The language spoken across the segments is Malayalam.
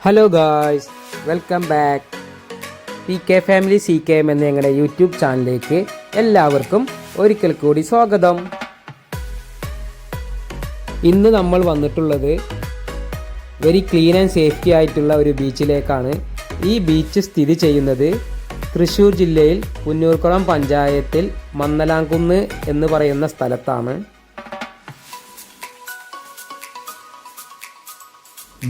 Hello guys, welcome back. P K family C K M എന്ന ഞങ്ങളുടെ യൂട്യൂബ് ചാനലിലേക്ക് എല്ലാവർക്കും ഒരിക്കൽ കൂടി സ്വാഗതം. ഇന്ന് നമ്മൾ വന്നിട്ടുള്ളത് വെരി ക്ലീൻ ആൻഡ് സേഫ്റ്റി ആയിട്ടുള്ള ഒരു ബീച്ചിലേക്കാണ്. ഈ ബീച്ച് സ്ഥിതി ചെയ്യുന്നത് തൃശ്ശൂർ ജില്ലയിൽ പുന്നൂർക്കുളം പഞ്ചായത്തിൽ മന്നലാംകുന്ന് എന്ന് പറയുന്ന സ്ഥലത്താണ്.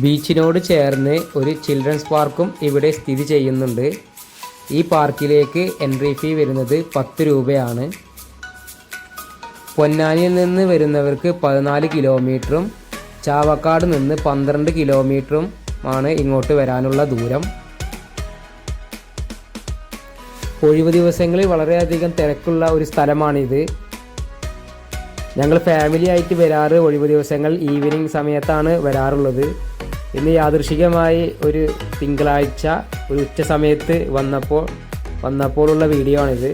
ബീച്ചിനോട് ചേർന്ന് ഒരു ചിൽഡ്രൻസ് പാർക്കും ഇവിടെ സ്ഥിതി ചെയ്യുന്നുണ്ട്. ഈ പാർക്കിലേക്ക് എൻട്രി ഫീ വരുന്നത് 10 രൂപയാണ്. പൊന്നാനിയിൽ നിന്ന് വരുന്നവർക്ക് 14 കിലോമീറ്ററും ചാവക്കാട് നിന്ന് 12 കിലോമീറ്ററും ആണ് ഇങ്ങോട്ട് വരാനുള്ള ദൂരം. ഒഴിവ് ദിവസങ്ങളിൽ വളരെയധികം തിരക്കുള്ള ഒരു സ്ഥലമാണിത്. ഞങ്ങൾ ഫാമിലി ആയിട്ട് വരാറ് ഒഴിവ് ദിവസങ്ങൾ ഈവനിങ് സമയത്താണ് വരാറുള്ളത്. ഇന്ന് യാദൃശികമായി ഒരു തിങ്കളാഴ്ച ഒരു ഉച്ച സമയത്ത് വന്നപ്പോഴുള്ള വീഡിയോ ആണിത്.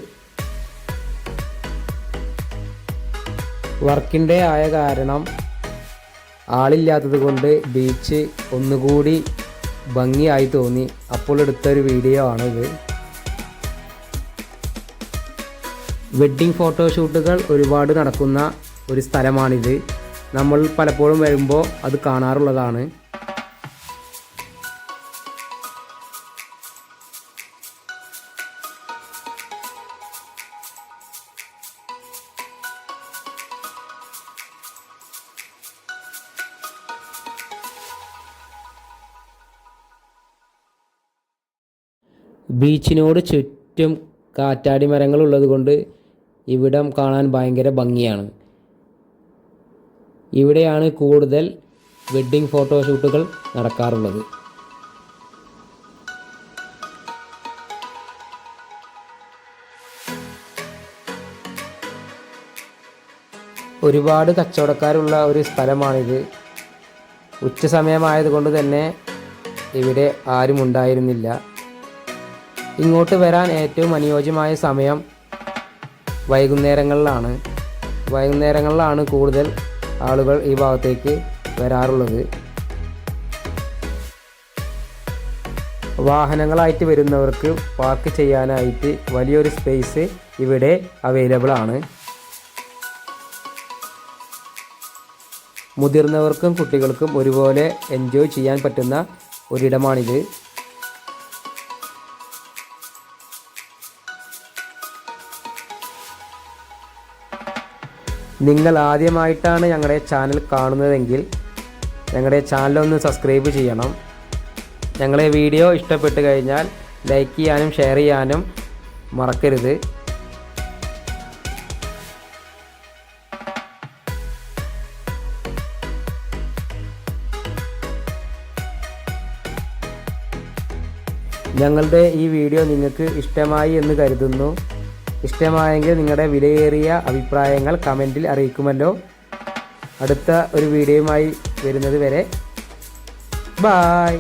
വർക്കിംഗ് ഡേ ആയ കാരണം ആളില്ലാത്തത് കൊണ്ട് ബീച്ച് ഒന്നുകൂടി ഭംഗിയായി തോന്നി. അപ്പോൾ എടുത്തൊരു വീഡിയോ ആണിത്. വെഡ്ഡിംഗ് ഫോട്ടോഷൂട്ടുകൾ ഒരുപാട് നടക്കുന്ന ഒരു സ്ഥലമാണിത്. നമ്മൾ പലപ്പോഴും വരുമ്പോൾ അത് കാണാറുള്ളതാണ്. ബീച്ചിനോട് ചുറ്റും കാറ്റാടി മരങ്ങൾ ഉള്ളത് കൊണ്ട് ഇവിടം കാണാൻ ഭയങ്കര ഭംഗിയാണ്. ഇവിടെയാണ് കൂടുതൽ വെഡ്ഡിംഗ് ഫോട്ടോഷൂട്ടുകൾ നടക്കാറുള്ളത്. ഒരുപാട് കച്ചവടക്കാരുള്ള ഒരു സ്ഥലമാണിത്. ഉച്ച സമയമായതുകൊണ്ട് തന്നെ ഇവിടെ ആരും ഉണ്ടായിരുന്നില്ല. ഇങ്ങോട്ട് വരാൻ ഏറ്റവും അനുയോജ്യമായ സമയം വൈകുന്നേരങ്ങളിലാണ് കൂടുതൽ ആളുകൾ ഈ ഭാഗത്തേക്ക് വരാറുള്ളത്. വാഹനങ്ങളായിട്ട് വരുന്നവർക്ക് പാർക്ക് ചെയ്യാനായിട്ട് വലിയൊരു സ്പേസ് ഇവിടെ അവൈലബിൾ ആണ്. മുതിർന്നവർക്കും കുട്ടികൾക്കും ഒരുപോലെ എൻജോയ് ചെയ്യാൻ പറ്റുന്ന ഒരിടമാണിത്. നിങ്ങൾ ആദ്യമായിട്ടാണ് ഞങ്ങളുടെ ചാനൽ കാണുന്നതെങ്കിൽ ഞങ്ങളുടെ ചാനലൊന്ന് സബ്സ്ക്രൈബ് ചെയ്യണം. ഞങ്ങളെ വീഡിയോ ഇഷ്ടപ്പെട്ട് കഴിഞ്ഞാൽ ലൈക്ക് ചെയ്യാനും ഷെയർ ചെയ്യാനും മറക്കരുത്. ഞങ്ങളുടെ ഈ വീഡിയോ നിങ്ങൾക്ക് ഇഷ്ടമായി എന്ന് കരുതുന്നു. ഇഷ്ടമായെങ്കിൽ നിങ്ങളുടെ വിലയേറിയ അഭിപ്രായങ്ങൾ കമൻറ്റിൽ അറിയിക്കുമല്ലോ. അടുത്ത ഒരു വീഡിയോയുമായി വരുന്നത് വരെ ബൈ.